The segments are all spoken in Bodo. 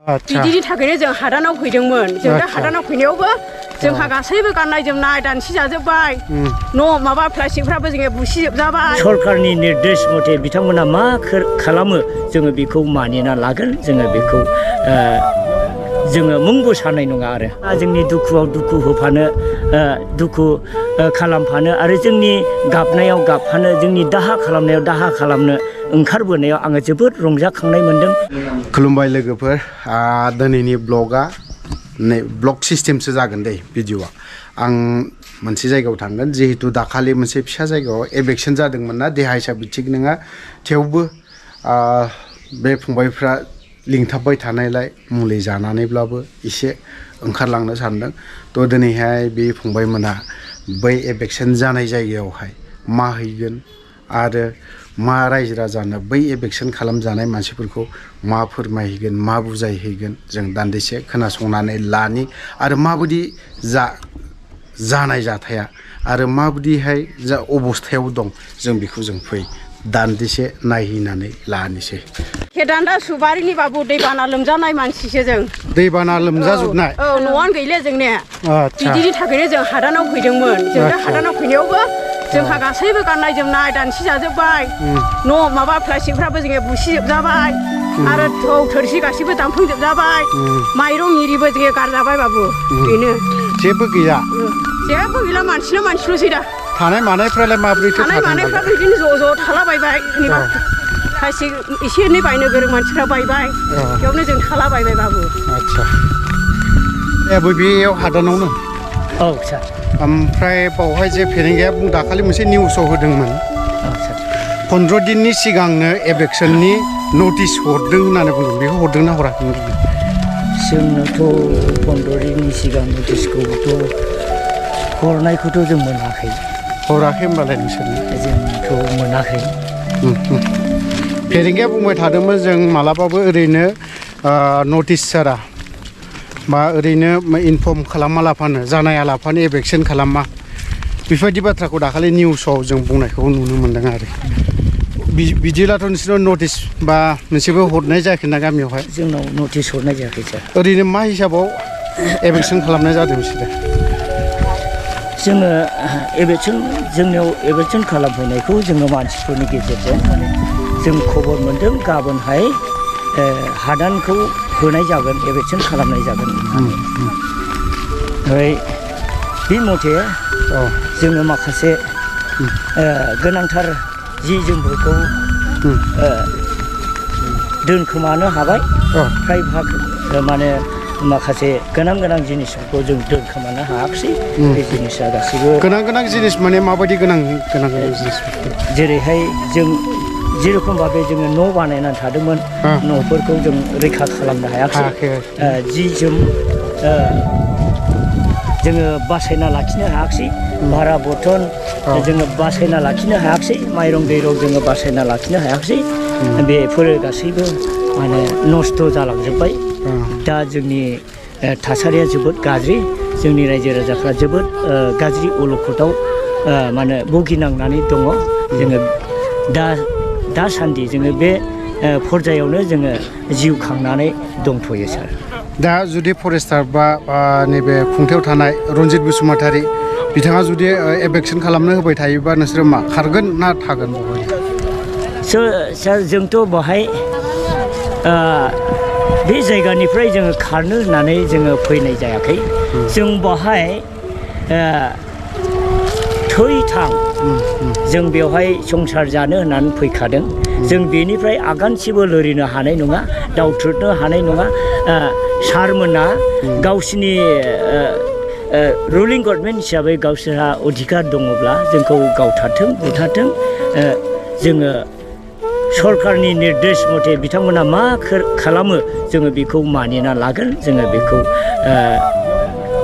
बिदिनि थाखायनो जों हादानाव फैदोंमोन जों दा हादानाव फैनायावबो जोंहा गासैबो गाननाय जोमनाय दानसि जाजोबबाय न' माबा प्लास्टिकफ्राबो जोङो बुसिजोबजाबाय सरकारनि निर्देश मथे बिथांमोना मा खालामो जोङो बेखौ मानिना लागोन जोङो बेखौ जोङो मुंबो साननाय नङा आरो जोंनि दुखुआव दुखु होफानो दुखु खालामफानो आरो जोंनि गाबनायाव गाबफानो जोंनि दाहा खालामनायाव दाहा खालामनो ओंखारबोनायाव आङो जोबोद रंजाखांनाय मोनदों। खुलुमबाय लोगोफोर दिनैनि ब्लगा नै ब्लग सिस्टेमसो जागोन दे भिडिअआ आं मोनसे जायगायाव थांगोन जिहेतु दाखालि मोनसे फिसा जायगायाव एबेक्सन जादोंमोन ना देहा हिसाबै थिग नङा थेवबो बे फंबायफ्रा लिंथाबबाय थानायलाय मुलि जानानैब्लाबो एसे ओंखारलांनो सानदों थ' दिनैहाय बे फंबायमोनहा बै एबेक्सन जानाय जायगायावहाय मा हैगोन आरो मा रायजो राजानो बै एबेक्सन खालामजानाय मानसिफोरखौ मा फोरमायहैगोन मा बुजायहैगोन जों दान्दिसे खोनासंनानै लानि आरो माबायदि जानाय जाथाया आरो माबायदिहाय जा अबस्थायाव दं जों बेखौ जों फै दान्दिसे नायहैनानै लानोसै। दान्दा सुबारिनि बाबु दैबाना लोमजानाय मानसिसो जों दैबाना लोमजाजोबनाय औ न'आनो गैले जोंनिया बिदिनि थाखायनो जों हादानाव फैदोंमोन जों दा हादानाव फैनायावबो जोंहा गासैबो गाननाय जोमनाय दानसि जाजोबबाय न' माबा प्लास्टिकफ्राबो जोङो बुसिजोबजाबाय आरो थौ थोरसि गासैबो दानफुंजोबजाबाय माइरं इरिबो जोङो गारजाबाय बाबु बेनो जेबो गैया जेबो गैला मानसिना मानसिल'सै दा थानाय मानायफ्रालाय माब्रैथो थानाय मानायफ्राबो बिदिनो ज' थालाबायबाय प्लास्टिक एसे एनै बायनो गोरों मानसिफ्रा बायबाय बेयावनो जों थालाबायबाय बाबु। आदसा बेयाव हादानावनो औ सार ओमफ्राय बावहाय जे फेरेंगाया दाखालि मोनसे निउसाव होदोंमोन 15 दिननि सिगांनो एबेक्सननि नटिस हरदों होननानै बुंदों बेखौ हरदोंना हराखैमोन? जोंनोथ' 15 दिननि सिगां नटिसखौथ' हरनायखौथ' जों मोनाखै होमबालाय नोंसोरनो जोंथ' मोनाखै। फेरेंगाया बुंबाय थादोंमोन जों मालाबाबो ओरैनो नटिस सारा बा ओरैनो इनफर्म खालामा लाफानो जानाया लाफानो एबेक्सन खालामा बेफोरबायदि बाथ्राखौ दाखालि निउसाव जों बुंनायखौ नुनो मोन्दों आरो बिदिब्लाथ' नोंसोरनाव नटिस बा मोनसेबो हरनाय जायाखै ना गामियावहाय? जोंनाव नटिस हरनाय जायाखै सार। ओरैनो मा हिसाबाव एबेक्सन खालामनाय जादों बिसोरो? जोङो जोंनियाव एबेक्सन खालामफैनायखौ जोङो मानसिफोरनि गेजेरजों माने जों खबर मोन्दों गाबोनहाय हादानखौ होनाय जागोन एबेक्सन खालामनाय जागोन ओमफ्राय बे मथे जोङो माखासे गोनांथार जि जोमफोरखौ दोनखोमानो हाबाय फ्राय माने माखासे गोनां जिनिसफोरखौ जों दोनखोमानो हायाखिसै बे जिनिसा गासैबो गोनां जिनिस माने माबायदि गोनां जिनिस जेरैहाय जों जेरखम भाबे जोङो न' बानायनानै थादोंमोन न'फोरखौ जों रैखा खालामनो हायाखै जि जोम जोङो बासायना लाखिनो हायाखिसै भारा बर्तन जोङो बासायना लाखिनो हायाखिसै माइरं दैरं जोङो बासायना लाखिनो हायाखिसै बेफोरो गासैबो माने नस्थ' जालांजोब्बाय। दा जोंनि थासारिया जोबोद गाज्रि जोंनि रायजो राजाफ्रा जोबोद गाज्रि अलखदाव माने भुगिनांनानै दङ जोङो दासान्दि जोङो बे पर्यायावनो जोङो जिउ खांनानै दंथ'यो सार। दा जुदि फरेस्टार बा नैबे खुंथायाव थानाय रन्जित बसुमतारी बिथाङा जुदि एबेक्सन खालामनो होबाय थायोबा नोंसोरो मा खारगोन ना थागोन? सार जोंथ' बेहाय बे जायगानिफ्राय जोङो खारनो होननानै जोङो फैनाय जायाखै जों बेहाय थैथां जों बेवहाय संसार जानो होननानै फैखादों जों बेनिफ्राय आगानसेबो लोरिनो हानाय नङा दावथ्रोदनो हानाय नङा। सारमोना गावसिनि रुलिं गभर्नमेन्ट हिसाबै गावसोरहा अधिकार दङब्ला जोंखौ गावथारथों बुथारथों जोङो सरकारनि निर्देश मथे बिथांमोना मा खालामो जोङो बेखौ मानिना लागोन जोङो बेखौ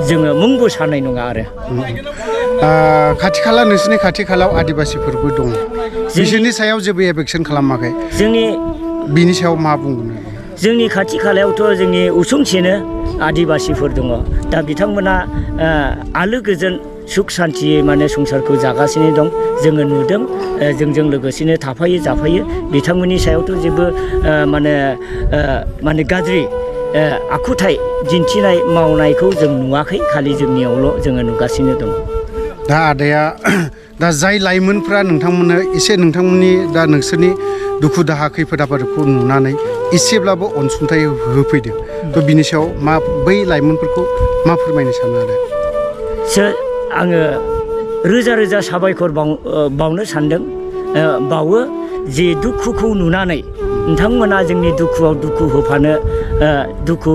जोङो मुंबो साननाय नङा आरो खाथि खाला नोंसोरनि खाथि खालायाव आदिबासिफोरबो दङ बिसोरनि सायाव जेबो एबेक्सन खालामाखै बिनि सायाव मा बुंगोन? जोंनि खाथि खालायावथ' जोंनि उसुंसेनो आदिबासिफोर दङ दा बिथांमोना आलो गोजोन सुख सान्थियै माने संसारखौ जागासिनो दं जोङो नुदों जोंजों लोगोसेनो थाफायो जाफायो बिथांमोननि सायावथ' जेबो माने गाज्रि आखुथाय दिन्थिनाय मावनायखौ जों नुवाखै खालि जोंनियावल' जोङो नुगासिनो दङ दा आदाया दा जाय लाइमोनफ्रा नोंथांमोननो एसे नोंथांमोननि दा नोंसोरनि दुखु दाहा खैफोद आफोदखौ नुनानै एसेब्लाबो अनसुंथाइ होफैदों थ' बिनि सायाव मा बै लाइमोनफोरखौ मा फोरमायनो सानो आरो आङो रोजा रोजा साबायखर बावनो सानदों बावो जे दुखुखौ नुनानै नोंथांमोना जोंनि दुखुआव दुखु होफानो दुखु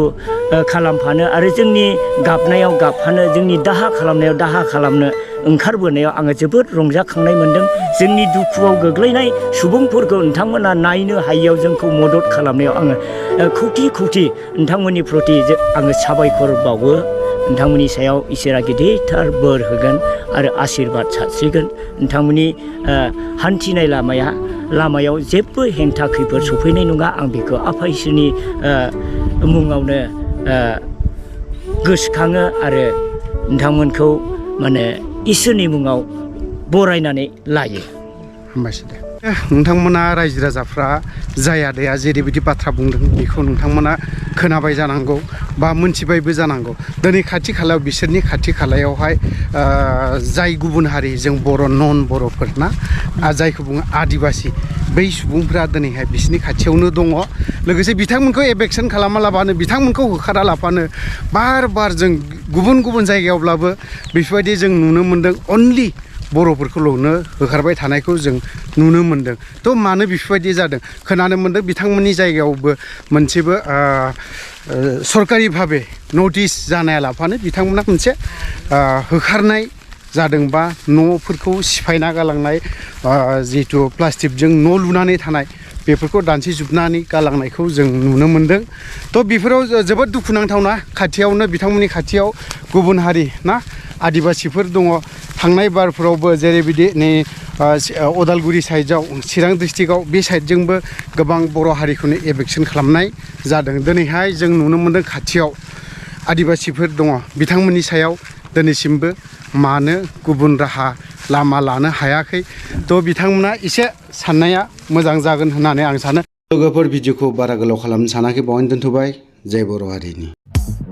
खालामफानो आरो जोंनि गाबनायाव गाबफानो जोंनि दाहा खालामनायाव दाहा खालामनो ओंखारबोनायाव आङो जोबोद रंजाखांनाय मोनदों जोंनि दुखुआव गोग्लैनाय सुबुंफोरखौ नोंथांमोना नायनो हायियाव जोंखौ मदद खालामनायाव आङो खौथि खौथि नोंथांमोननि प्रति आङो साबायखर बावो नोंथांमोननि सायाव इसोरा गिदिरथार बोर होगोन आरो आशीर्बाद सारस्रिगोन नोंथांमोननि हान्थिनाय लामायाव जेबो हेंथा खैफोद सफैनाय नङा आं बेखौ आफा इसोरनि मुङावनो गोसोखाङो आरो नोंथांमोनखौ माने इसोरनि मुङाव बरायनानै लायो हामबायसै दे नोंथांमोना रायजो राजाफ्रा जाय आदाया जेरैबायदि बाथ्रा बुंदों बेखौ नोंथांमोना खोनाबाय जानांगौ बा मोनथिबायबो जानांगौ दिनै खाथि खालायाव बिसोरनि खाथि खालायावहाय जाय गुबुन हारि जों बर' नन बर'फोर ना जायखौ बुङो आदिबासि बै सुबुंफ्रा दिनैहाय बिसोरनि खाथियावनो दङ लोगोसे बिथांमोनखौ एबेक्सन खालामालाबानो बिथांमोनखौ होखारालाबानो बार जों गुबुन गुबुन जायगायावब्लाबो बेफोरबायदि जों नुनो मोन्दों अनलि बर'फोरखौल'नो होखारबाय थानायखौ जों नुनो मोन्दों थ' मानो बेफोरबायदि जादों खोनानो मोन्दों बिथांमोननि जायगायावबो मोनसेबो सरकारि भाबे नटिस जानायालाफानो बिथांमोना मोनसे होखारनाय जादोंबा न'फोरखौ सिफायना गालांनाय जिहेथु प्लास्टिकजों न' लुनानै थानाय बेफोरखौ दानसिजोबनानै गालांनायखौ जों नुनो मोन्दों थ' बेफोराव जोबोद दुखुनांथावना खाथियावनो बिथांमोननि खाथियाव गुबुन हारि ना आदिबासिफोर दङ थांनाय बारफोरावबो जेरैबायदि नै अदालगुरि साइडआव चिरां डिस्ट्रिक्टआव बे साइडजोंबो गोबां बर' हारिखौनो एबेक्सन खालामनाय जादों दिनैहाय जों नुनो मोन्दों खाथियाव आदिबासिफोर दङ बिथांमोननि सायाव दिनैसिमबो मानो गुबुन राहा लामा लानो हायाखै थ' बिथांमोना एसे साननाया मोजां जागोन होननानै आं सानो लोगोफोर भिडिअखौ बारा गोलाव खालामनो सानाखै बावनो दोनथ'बाय जय बर' हारिनि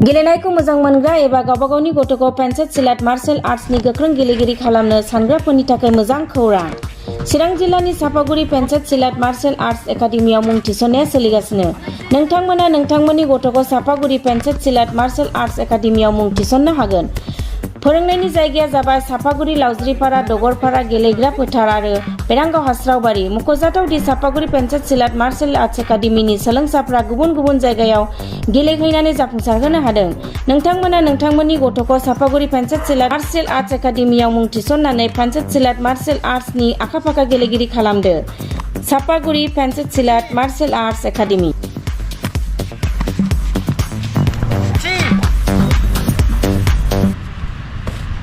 गेलेनायखौ मोजां मोनग्रा एबा गावबा गावनि गथ'खौ पेन्सिल सिलेट मार्शेल आर्ट्सनि गोख्रों गेलेगिरि खालामनो सानग्राफोरनि थाखाय मोजां खौरां चिरां जिल्लानि Sapaguri pencak silat martial arts एकाडेमियाव मुं थिसननाया सोलिगासिनो नोंथांमोना नोंथांमोननि गथ'खौ Sapaguri pencak silat martial arts एकाडेमियाव मुं थिसननो हागोन फोरोंनायनि जायगाया जाबाय सापागुरि लावज्रिपारा दगरपारा गेलेग्रा फोथार आरो बेरांगाव हास्रावबारि मख'जाथाव the Sapaguri pencak silat martial arts एकाडेमिनि सोलोंसाफ्रा गुबुन गुबुन जायगायाव गेलेहैनानै जाफुंसारहोनो हादों नोंथांमोना नोंथांमोननि गथ'खौ Sapaguri pencak silat martial arts एकाडेमियाव मुं थिसननानै पेन्सिल सिलेट मार्शेल आर्ट्सनि आखा फाखा गेलेगिरि खालामदो Sapaguri pencak silat martial arts academy